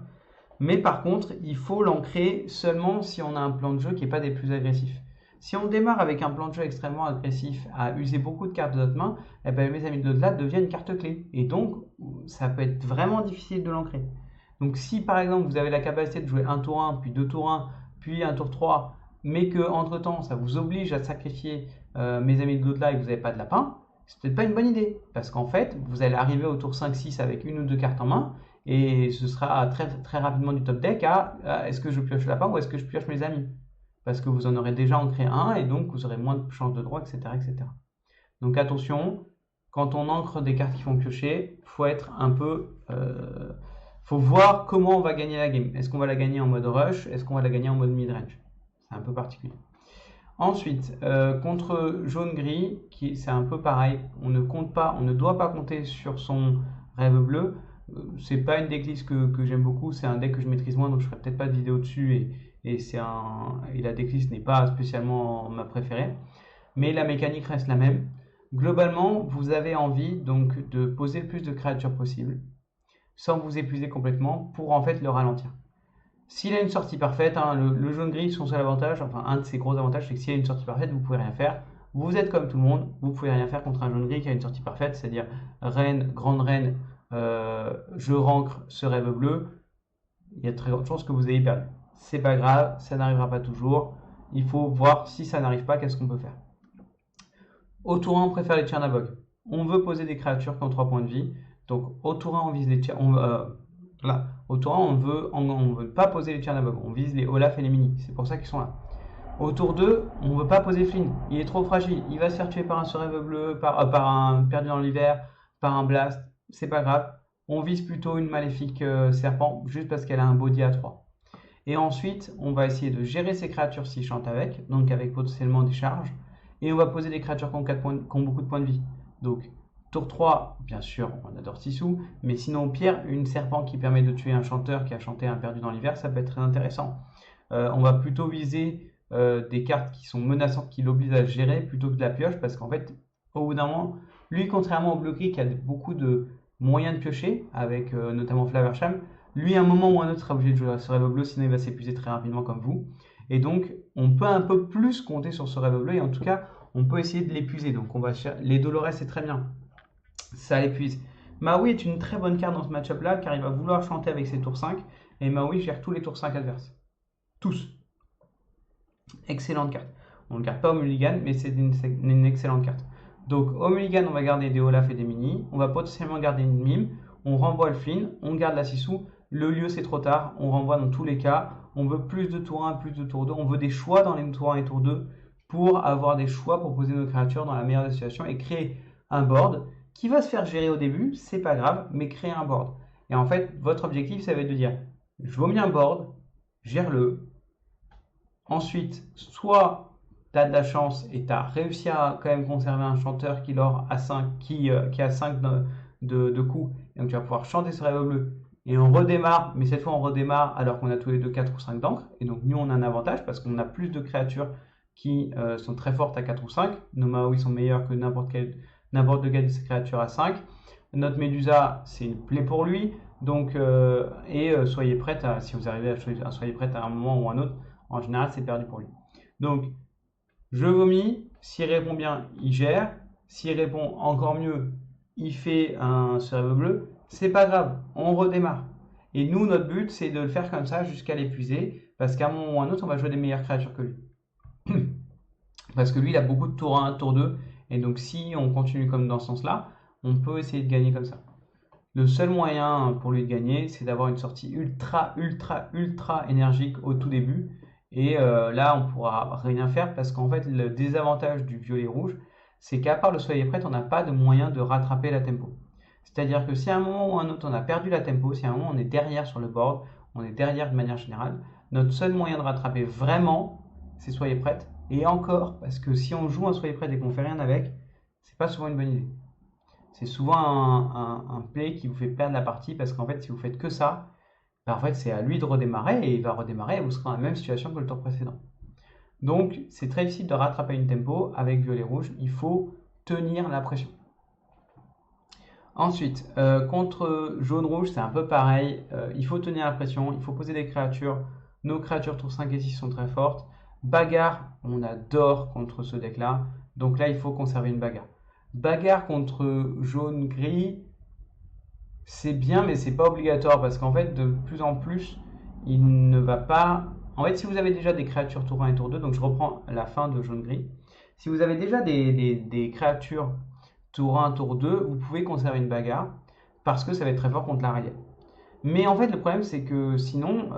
Mais par contre, il faut l'ancrer seulement si on a un plan de jeu qui n'est pas des plus agressifs. Si on démarre avec un plan de jeu extrêmement agressif, à user beaucoup de cartes de notre main, eh ben, Mes Amis de l'au-delà devient une carte clé. Et donc, ça peut être vraiment difficile de l'ancrer. Donc si par exemple vous avez la capacité de jouer un tour 1, puis deux tours 1, puis un tour 3, mais que entre temps ça vous oblige à sacrifier Mes Amis de l'au-delà et que vous n'avez pas de lapin, c'est peut-être pas une bonne idée. Parce qu'en fait, vous allez arriver au tour 5-6 avec une ou deux cartes en main, et ce sera très, très rapidement du top deck à est-ce que je pioche lapin ou est-ce que je pioche Mes Amis? Parce que vous en aurez déjà ancré un, et donc vous aurez moins de chances de droit, etc., etc. Donc attention, quand on ancre des cartes qui font piocher, faut être un peu... faut voir comment on va gagner la game. Est-ce qu'on va la gagner en mode rush? Est-ce qu'on va la gagner en mode mid-range? C'est un peu particulier. Ensuite, contre jaune-gris, c'est un peu pareil. On ne doit pas compter sur son rêve bleu. C'est pas une decklist que j'aime beaucoup. C'est un deck que je maîtrise moins, donc je ferai peut-être pas de vidéo dessus. Et la decklist n'est pas spécialement ma préférée. Mais la mécanique reste la même. Globalement, vous avez envie donc de poser le plus de créatures possible, sans vous épuiser complètement, pour en fait le ralentir. S'il a une sortie parfaite, hein, le jaune-gris, son seul avantage, enfin un de ses gros avantages, c'est que s'il a une sortie parfaite, vous pouvez rien faire. Vous êtes comme tout le monde, vous pouvez rien faire contre un jaune-gris qui a une sortie parfaite, c'est-à-dire reine, grande reine, je rancre ce rêve bleu. Il y a de très grandes chances que vous ayez perdu. C'est pas grave, ça n'arrivera pas toujours. Il faut voir si ça n'arrive pas, qu'est-ce qu'on peut faire. Au tour 1, on préfère les Chernabog. On veut poser des créatures qui ont 3 points de vie. Donc au tour 1, on vise les au tour 1, on veut pas poser les Chernabog. On vise les Olaf et les Mini. C'est pour ça qu'ils sont là. Au tour 2, on veut pas poser Flynn. Il est trop fragile. Il va se faire tuer par un Rêve bleu, par un perdu dans l'hiver, par un blast. C'est pas grave. On vise plutôt une maléfique serpent, juste parce qu'elle a un body à 3. Et ensuite, on va essayer de gérer ces créatures s'ils chantent avec, donc avec potentiellement des charges. Et on va poser des créatures qui ont beaucoup de points de vie. Donc, Tour 3, bien sûr, on adore Sissou, mais sinon au pire, une serpent qui permet de tuer un chanteur qui a chanté un perdu dans l'hiver, ça peut être très intéressant. On va plutôt viser des cartes qui sont menaçantes, qui l'obligent à gérer, plutôt que de la pioche, parce qu'en fait, au bout d'un moment, lui, contrairement au bleu gris qui a beaucoup de moyens de piocher, avec notamment Flaversham, lui, à un moment ou à un autre, sera obligé de jouer ce rêve bleu, sinon il va s'épuiser très rapidement comme vous. Et donc, on peut un peu plus compter sur ce rêve bleu, et en tout cas, on peut essayer de l'épuiser. Donc, on va les Dolores, c'est très bien, ça l'épuise. Maui est une très bonne carte dans ce match-up là car il va vouloir chanter avec ses tours 5 et Maui gère tous les tours 5 adverses. Tous. Excellente carte. On ne garde pas au mulligan, mais c'est une excellente carte. Donc au mulligan, on va garder des Olaf et des Mini. On va potentiellement garder une Mime. On renvoie le Flynn. On garde la Sissou. Le lieu, c'est trop tard. On renvoie dans tous les cas. On veut plus de tour 1, plus de tour 2. On veut des choix dans les tours 1 et tour 2 pour avoir des choix pour poser nos créatures dans la meilleure des situations et créer un board qui va se faire gérer au début, c'est pas grave, mais créer un board. Et en fait, votre objectif, ça va être de dire, je vomis un board, gère-le. Ensuite, soit tu as de la chance et tu as réussi à quand même conserver un chanteur qui, a 5, qui a 5 de coups, et donc tu vas pouvoir chanter ce rêve bleu. Et on redémarre, mais cette fois on redémarre alors qu'on a tous les deux 4 ou 5 d'encre. Et donc nous on a un avantage parce qu'on a plus de créatures qui sont très fortes à 4 ou 5. Nos Maui sont meilleurs que n'importe lequel de ces créatures à 5. Notre Médusa, c'est une plaie pour lui. Donc, soyez prête si vous arrivez soyez prête à un moment ou un autre. En général, c'est perdu pour lui. Donc, je vomis. S'il répond bien, il gère. S'il répond encore mieux, il fait un rêve bleu. C'est pas grave, on redémarre. Et nous, notre but, c'est de le faire comme ça jusqu'à l'épuiser. Parce qu'à un moment ou un autre, on va jouer des meilleures créatures que lui. Parce que lui, il a beaucoup de tour 1, tour 2. Et donc, si on continue comme dans ce sens-là, on peut essayer de gagner comme ça. Le seul moyen pour lui de gagner, c'est d'avoir une sortie ultra, ultra, ultra énergique au tout début. Et là, on pourra rien faire parce qu'en fait, le désavantage du violet-rouge, c'est qu'à part le soyez prête, on n'a pas de moyen de rattraper la tempo. C'est-à-dire que si à un moment ou à un autre, on a perdu la tempo, si à un moment on est derrière sur le board, on est derrière de manière générale, notre seul moyen de rattraper vraiment, c'est soyez prête. Et encore, parce que si on joue un soyez prête et qu'on fait rien avec, c'est pas souvent une bonne idée. C'est souvent un play qui vous fait perdre la partie parce qu'en fait, si vous faites que ça, ben en fait, c'est à lui de redémarrer et il va redémarrer et vous serez dans la même situation que le tour précédent. Donc, c'est très difficile de rattraper une tempo avec violet-rouge. Il faut tenir la pression. Ensuite, contre jaune-rouge, c'est un peu pareil. Il faut tenir la pression, il faut poser des créatures. Nos créatures tour 5 et 6 sont très fortes. Bagarre, on adore contre ce deck-là. Donc là, il faut conserver une bagarre. Bagarre contre jaune-gris, c'est bien, mais c'est pas obligatoire parce qu'en fait, de plus en plus, il ne va pas. En fait, si vous avez déjà des créatures tour 1 et tour 2, donc je reprends la fin de jaune-gris. Si vous avez déjà des créatures tour 1, tour 2, vous pouvez conserver une bagarre parce que ça va être très fort contre l'arrière. Mais en fait, le problème, c'est que sinon,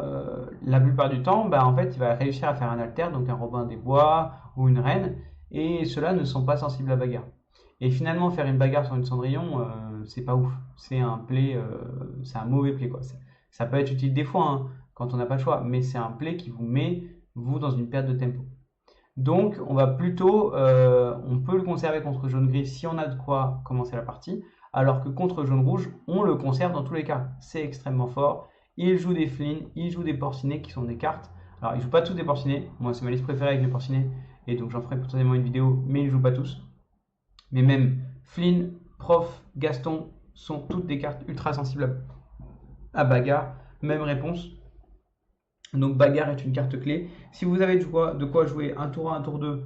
la plupart du temps, bah, en fait, il va réussir à faire un alter, donc un Robin des Bois ou une Reine, et ceux-là ne sont pas sensibles à la bagarre. Et finalement, faire une bagarre sur une Cendrillon, c'est pas ouf. C'est un play, c'est un mauvais play, quoi. Ça peut être utile des fois, hein, quand on n'a pas le choix, mais c'est un play qui vous met, vous, dans une perte de tempo. Donc, on va plutôt, on peut le conserver contre jaune-gris si on a de quoi commencer la partie, alors que contre jaune-rouge, on le conserve dans tous les cas. C'est extrêmement fort. Il joue des Flynn, il joue des Porcinés qui sont des cartes. Alors, il joue pas tous des Porcinés. Moi, c'est ma liste préférée avec les Porcinés, et donc j'en ferai potentiellement une vidéo, mais il joue pas tous. Mais même Flynn, Prof, Gaston sont toutes des cartes ultra sensibles à bagarre. Même réponse. Donc bagarre est une carte clé. Si vous avez de quoi jouer un tour 1, un tour 2,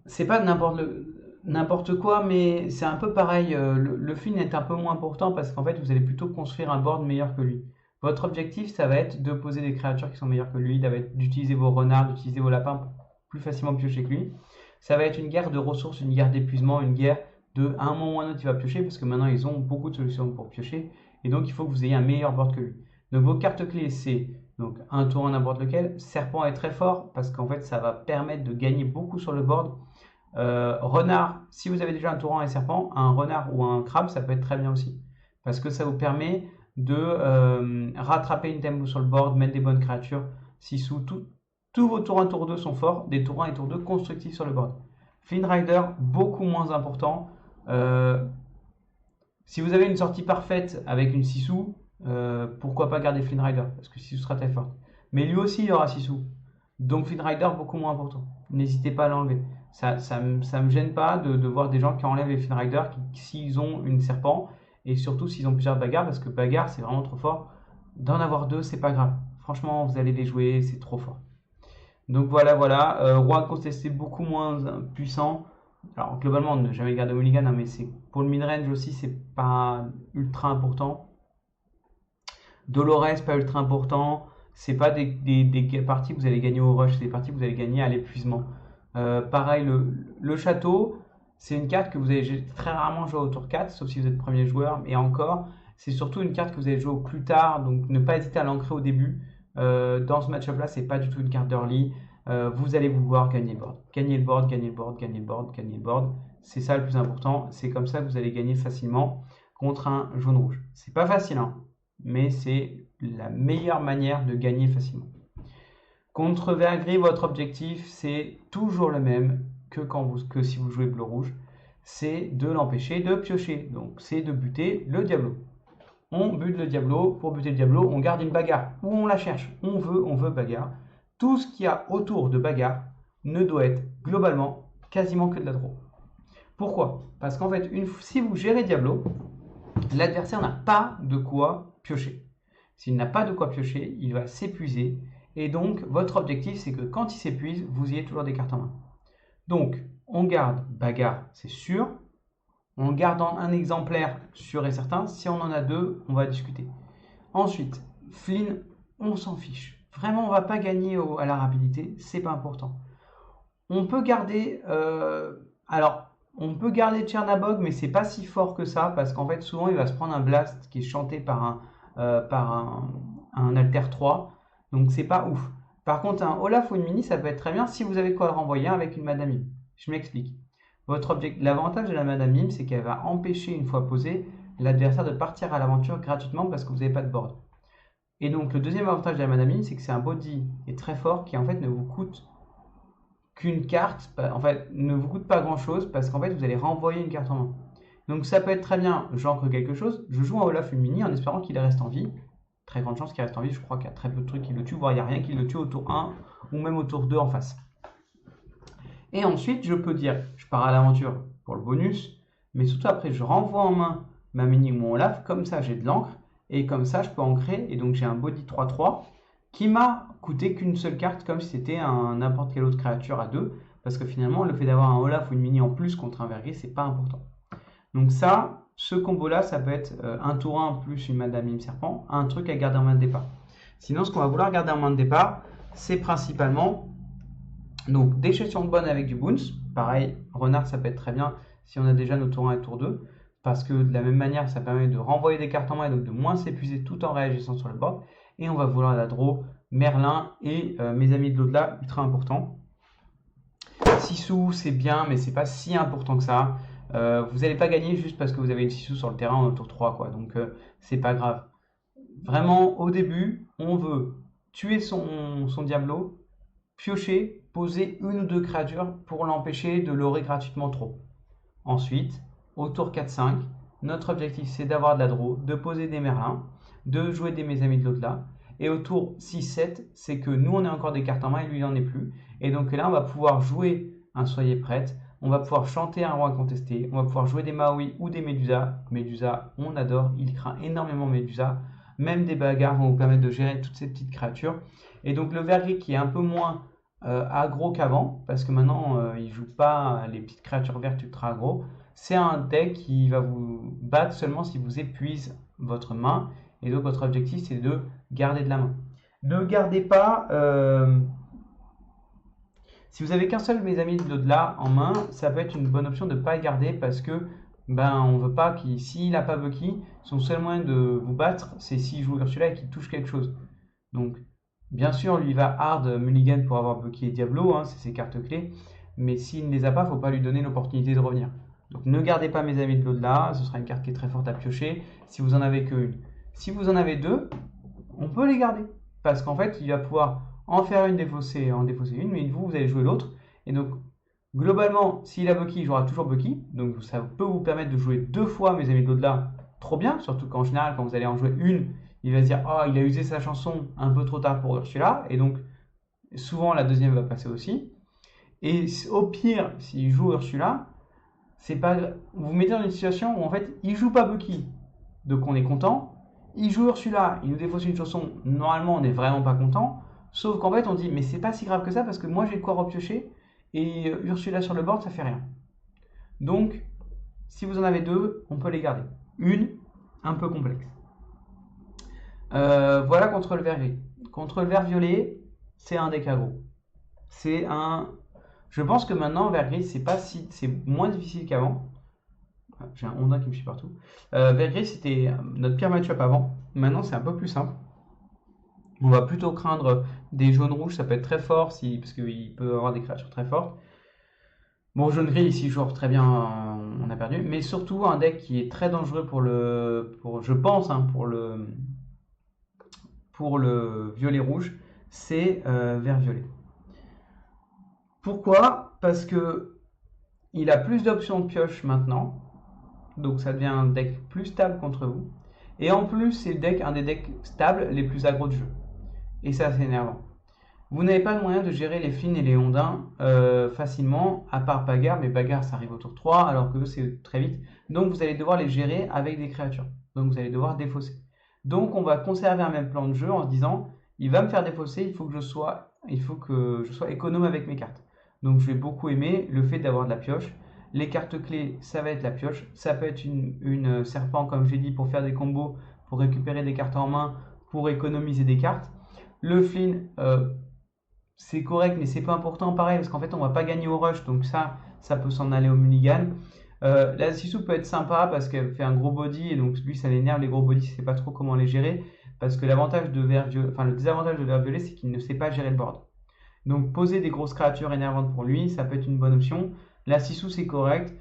c'est pas n'importe quoi, mais c'est un peu pareil. Le Flynn est un peu moins important parce qu'en fait, vous allez plutôt construire un board meilleur que lui. Votre objectif, ça va être de poser des créatures qui sont meilleures que lui, d'utiliser vos renards, d'utiliser vos lapins pour plus facilement piocher que lui. Ça va être une guerre de ressources, une guerre d'épuisement, une guerre de à un moment ou à un autre, il va piocher parce que maintenant ils ont beaucoup de solutions pour piocher et donc il faut que vous ayez un meilleur board que lui. Donc vos cartes clés, c'est donc un tour n'importe lequel. Serpent est très fort parce qu'en fait ça va permettre de gagner beaucoup sur le board. Renard, si vous avez déjà un tour 1 et serpent, un renard ou un crabe, ça peut être très bien aussi parce que ça vous permet de rattraper une tempo sur le board, mettre des bonnes créatures. Si tous vos tours 1 tour 2 sont forts, des tours 1 et tour 2 constructifs sur le board. Flynn Rider, beaucoup moins important. Euh, Si vous avez une sortie parfaite avec une Sisu, pourquoi pas garder Flynn Rider? Parce que Sisu sera très forte. Mais lui aussi, il aura Sisu. Donc Flynn Rider, beaucoup moins important. N'hésitez pas à l'enlever. Ça me gêne pas de voir des gens qui enlèvent les Flynn Rider s'ils ont une serpent. Et surtout s'ils ont plusieurs bagarres. Parce que bagarre, c'est vraiment trop fort. D'en avoir deux, c'est pas grave. Franchement, vous allez les jouer, c'est trop fort. Donc voilà, voilà. Roi contesté beaucoup moins puissant. Alors globalement, ne jamais garder Mulligan, hein, mais c'est pour le mid-range aussi, c'est pas ultra important. Dolores, pas ultra important. C'est pas des parties que vous allez gagner au rush, c'est des parties que vous allez gagner à l'épuisement. Pareil, le château, c'est une carte que vous allez très rarement jouer au tour 4, sauf si vous êtes premier joueur. Et encore, c'est surtout une carte que vous allez jouer au plus tard, donc ne pas hésiter à l'ancrer au début. Dans ce match-up-là, c'est pas du tout une carte d'early. Vous allez vouloir gagner le board. Gagner le board, gagner le board, gagner le board, gagner le board. C'est ça le plus important. C'est comme ça que vous allez gagner facilement contre un jaune-rouge. C'est pas facile, hein, mais c'est la meilleure manière de gagner facilement. Contre vert gris, votre objectif c'est toujours le même que si vous jouez bleu-rouge. C'est de l'empêcher de piocher. Donc c'est de buter le diablo. On bute le diablo. Pour buter le diablo, on garde une bagarre ou on la cherche. On veut bagarre. Tout ce qu'il y a autour de bagarre ne doit être globalement quasiment que de la draw. Pourquoi? Parce qu'en fait, si vous gérez diablo, l'adversaire n'a pas de quoi piocher. S'il n'a pas de quoi piocher, il va s'épuiser. Et donc, votre objectif, c'est que quand il s'épuise, vous ayez toujours des cartes en main. Donc, on garde bagarre, c'est sûr. On garde un exemplaire sûr et certain. Si on en a deux, on va discuter. Ensuite, Flynn, on s'en fiche. Vraiment, on va pas gagner à la rapidité, c'est pas important. On peut garder, on peut garder Chernabog, mais c'est pas si fort que ça parce qu'en fait, souvent, il va se prendre un blast qui est chanté par un Alter 3, donc c'est pas ouf. Par contre, un Olaf ou une Mini, ça peut être très bien si vous avez quoi le renvoyer avec une Madame Mime. Je m'explique. L'avantage de la Madame Mime, c'est qu'elle va empêcher, une fois posée, l'adversaire de partir à l'aventure gratuitement parce que vous n'avez pas de board. Et donc, le deuxième avantage de la Madame Mime, c'est que c'est un body et très fort qui en fait ne vous coûte qu'une carte, en fait, ne vous coûte pas grand chose parce qu'en fait, vous allez renvoyer une carte en main. Donc, ça peut être très bien, j'ancre quelque chose, je joue un Olaf, une Mini en espérant qu'il reste en vie. Très grande chance qu'il reste en vie, je crois qu'il y a très peu de trucs qui le tuent, voire il n'y a rien qui le tue au tour 1 ou même au tour 2 en face. Et ensuite, je peux dire, je pars à l'aventure pour le bonus, mais surtout après, je renvoie en main ma Mini ou mon Olaf, comme ça j'ai de l'encre, et comme ça je peux ancrer, et donc j'ai un body 3-3 qui m'a coûté qu'une seule carte, comme si c'était n'importe quelle autre créature à 2, parce que finalement, le fait d'avoir un Olaf ou une Mini en plus contre un vert gris, c'est pas important. Donc ça, ce combo-là, ça peut être un tour 1 plus une Madame Mime Serpent, un truc à garder en main de départ. Sinon, ce qu'on va vouloir garder en main de départ, c'est principalement donc des gestions de bonnes avec du bounce. Pareil, renard, ça peut être très bien si on a déjà nos tours 1 et tour 2, parce que de la même manière, ça permet de renvoyer des cartes en main et donc de moins s'épuiser tout en réagissant sur le board. Et on va vouloir la draw Merlin et mes amis de l'au-delà, ultra important. Sisu, c'est bien, mais c'est pas si important que ça. Vous n'allez pas gagner juste parce que vous avez une Sisu sur le terrain au tour 3, quoi. Donc, c'est pas grave. Vraiment, au début, on veut tuer son Diablo, piocher, poser une ou deux créatures pour l'empêcher de leurrer gratuitement trop. Ensuite, au tour 4-5, notre objectif c'est d'avoir de la draw, de poser des merlins, de jouer des mes amis de l'au-delà. Et au tour 6-7, c'est que nous on a encore des cartes en main et lui il n'en est plus. Et donc là on va pouvoir jouer un Soyez prête, on va pouvoir chanter un roi incontesté, on va pouvoir jouer des Maui ou des Médusa. Médusa, on adore, il craint énormément Médusa. Même des bagarres vont vous permettre de gérer toutes ces petites créatures. Et donc le vert gris qui est un peu moins aggro qu'avant, parce que maintenant il joue pas les petites créatures vertes ultra aggro. C'est un deck qui va vous battre seulement si vous épuise votre main. Et donc votre objectif c'est de garder de la main. Ne gardez pas. Si vous avez qu'un seul mes amis de l'au-delà en main, ça peut être une bonne option de ne pas le garder parce que on veut pas qu'il. S'il n'a pas Bucky, son seul moyen de vous battre, c'est s'il joue Ursula et qu'il touche quelque chose. Donc bien sûr, lui va hard mulligan pour avoir Bucky et Diablo, hein, c'est ses cartes clés. Mais s'il ne les a pas, il ne faut pas lui donner l'opportunité de revenir. Donc ne gardez pas mes amis de l'au-delà, ce sera une carte qui est très forte à piocher si vous en avez qu'une. Si vous en avez deux, on peut les garder. Parce qu'en fait, il va pouvoir en faire une, en défausser une, mais vous allez jouer l'autre. Et donc, Globalement, s'il a Bucky, il jouera toujours Bucky. Donc ça peut vous permettre de jouer 2 fois mes amis d'au-delà. Trop bien, surtout qu'en général, quand vous allez en jouer une, il va se dire oh, il a usé sa chanson un peu trop tard pour Ursula. Et donc, souvent, la deuxième va passer aussi. Et au pire, s'il joue Ursula, c'est pas, vous vous mettez dans une situation où en fait, il joue pas Bucky. Donc on est content. Il joue Ursula, il nous défausse une chanson. Normalement, on n'est vraiment pas content. Sauf qu'en fait, on dit mais c'est pas si grave que ça parce que moi j'ai de quoi repiocher. Et Ursula sur le board, ça fait rien. Donc, si vous en avez 2, on peut les garder. Une, un peu complexe. Voilà contre le vert gris. Contre le vert violet, c'est un deck aggro. C'est un. Je pense que maintenant, vert gris, c'est moins difficile qu'avant. J'ai un Honda qui me suit partout. Vert gris, c'était notre pire match-up avant. Maintenant, c'est un peu plus simple. On va plutôt craindre des jaunes rouges, ça peut être très fort parce qu'il peut avoir des créatures très fortes. Bon, jaune gris ici joue très bien, on a perdu, mais surtout un deck qui est très dangereux je pense, hein, pour le violet rouge, c'est vert violet. Pourquoi? Parce que il a plus d'options de pioche maintenant, donc ça devient un deck plus stable contre vous. Et en plus, c'est un des decks stables les plus aggro de jeu. Et ça, c'est énervant. Vous n'avez pas le moyen de gérer les Flynn et les Ondins facilement, à part Bagarre, mais Bagarre ça arrive au tour 3, alors que c'est très vite. Donc vous allez devoir les gérer avec des créatures. Donc vous allez devoir défausser. Donc on va conserver un même plan de jeu en se disant, il va me faire défausser, il faut que je sois économe avec mes cartes. Donc je vais beaucoup aimer le fait d'avoir de la pioche. Les cartes clés, ça va être la pioche. Ça peut être une serpent, comme j'ai dit, pour faire des combos, pour récupérer des cartes en main, pour économiser des cartes. Le Flynn, c'est correct, mais c'est pas important pareil, parce qu'en fait, on va pas gagner au rush, donc ça peut s'en aller au mulligan. La Sisu peut être sympa parce qu'elle fait un gros body, et donc lui, ça l'énerve les gros body, il sait pas trop comment les gérer, parce que le désavantage de vert violet, c'est qu'il ne sait pas gérer le board. Donc poser des grosses créatures énervantes pour lui, ça peut être une bonne option. La Sisu, c'est correct.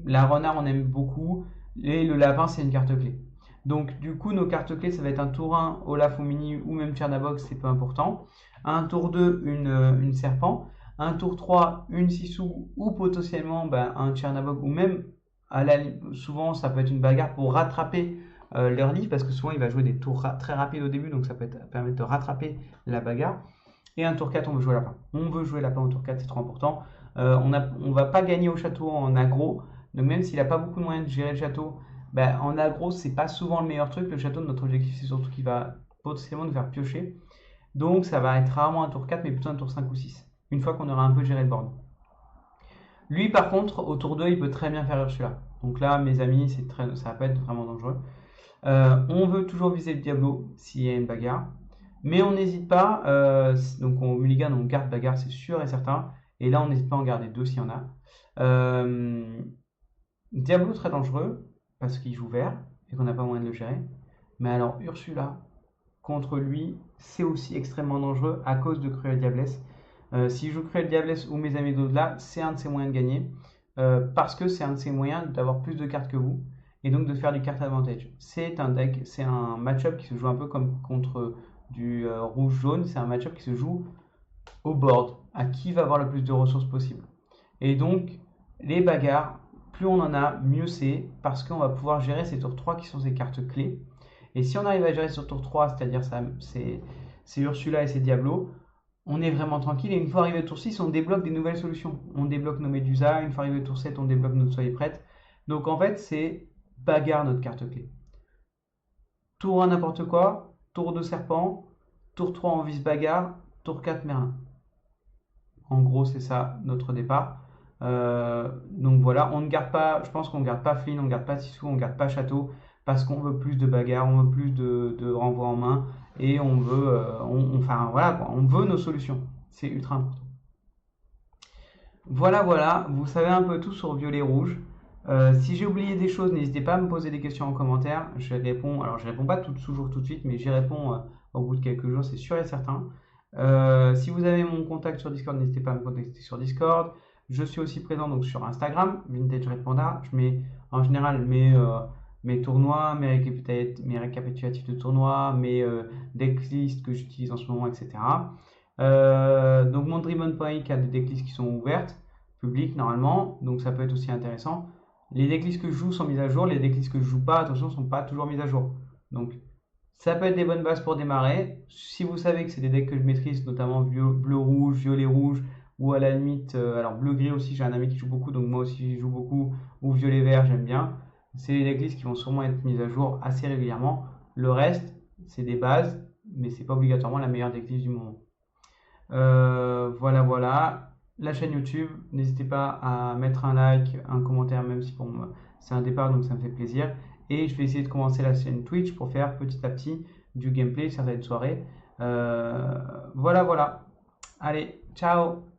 La renard, on aime beaucoup. Et le lapin, c'est une carte clé. Donc du coup, nos cartes clés, ça va être un tour 1, Olaf ou Mini, ou même Tchernabox, c'est peu important. Un tour 2, une serpent. Un tour 3, une Sissou, ou potentiellement un Tchernabog, ou même, souvent, ça peut être une bagarre pour rattraper leur livre, parce que souvent, il va jouer des tours très rapides au début, donc ça peut permettre de rattraper la bagarre. Et un tour 4, on veut jouer lapin. On veut jouer lapin au tour 4, c'est trop important. On va pas gagner au château en aggro, donc même s'il n'a pas beaucoup de moyens de gérer le château, en aggro, c'est pas souvent le meilleur truc. Le château, notre objectif, c'est surtout qu'il va potentiellement nous faire piocher. Donc ça va être rarement un tour 4, mais plutôt un tour 5 ou 6, une fois qu'on aura un peu géré le board. Lui, par contre, au tour 2, il peut très bien faire Ursula. Donc là, mes amis, ça va pas être vraiment dangereux. On veut toujours viser le Diablo s'il y a une bagarre. Mais on n'hésite pas, donc au mulligan, on garde bagarre, c'est sûr et certain. Et là, on n'hésite pas à en garder 2 s'il y en a. Diablo, très dangereux, parce qu'il joue vert, et qu'on n'a pas moyen de le gérer. Mais alors, Ursula, contre lui, c'est aussi extrêmement dangereux à cause de Cruel Diablesse. Si je joue Cruel Diablesse ou mes amis d'au-delà, c'est un de ses moyens de gagner. Parce que c'est un de ses moyens d'avoir plus de cartes que vous. Et donc de faire du card advantage. C'est un match-up qui se joue un peu comme contre du rouge-jaune. C'est un match-up qui se joue au board. À qui va avoir le plus de ressources possible. Et donc, les bagarres, plus on en a, mieux c'est. Parce qu'on va pouvoir gérer ces tours 3 qui sont ces cartes clés. Et si on arrive à gérer sur tour 3, c'est-à-dire c'est Ursula et c'est Diablo, on est vraiment tranquille. Et une fois arrivé au tour 6, on débloque des nouvelles solutions. On débloque nos Médusa. Une fois arrivé au tour 7, on débloque notre Soyez prête. Donc en fait, c'est bagarre notre carte clé. Tour 1, n'importe quoi. Tour 2, serpent. Tour 3, on vise bagarre. Tour 4, Merlin. En gros, c'est ça notre départ. Donc voilà, on ne garde pas, je pense qu'on ne garde pas Flynn, on ne garde pas Sissou, on ne garde pas Château, parce qu'on veut plus de bagarres, on veut plus de renvoi en main, et on veut, enfin voilà, quoi, on veut nos solutions. C'est ultra important. Voilà, voilà, vous savez un peu tout sur violet rouge. Si j'ai oublié des choses, n'hésitez pas à me poser des questions en commentaire. Je réponds, alors je réponds pas toujours tout de suite, mais j'y réponds au bout de quelques jours, c'est sûr et certain. Si vous avez mon contact sur Discord, n'hésitez pas à me contacter sur Discord. Je suis aussi présent donc sur Instagram, Vintage Red Panda. Je mets en général mes tournois, mes récapitulatifs de tournois, mes decklists que j'utilise en ce moment, etc. Donc mon Dream on Point a des decklists qui sont ouvertes. publiques normalement, donc ça peut être aussi intéressant. Les decklists que je joue sont mises à jour, les decklists que je joue pas, attention, sont pas toujours mises à jour. Donc ça peut être des bonnes bases pour démarrer. Si vous savez que c'est des decks que je maîtrise, notamment bleu-rouge, violet-rouge, ou à la limite, alors bleu-gris aussi, j'ai un ami qui joue beaucoup, donc moi aussi je joue beaucoup, ou violet-vert, j'aime bien. C'est des decklists qui vont sûrement être mises à jour assez régulièrement. Le reste, c'est des bases, mais c'est pas obligatoirement la meilleure decklist du moment. Voilà, voilà. La chaîne YouTube, n'hésitez pas à mettre un like, un commentaire, même si pour moi c'est un départ, donc ça me fait plaisir. Et je vais essayer de commencer la chaîne Twitch pour faire petit à petit du gameplay certaines soirées. Voilà, voilà. Allez, ciao!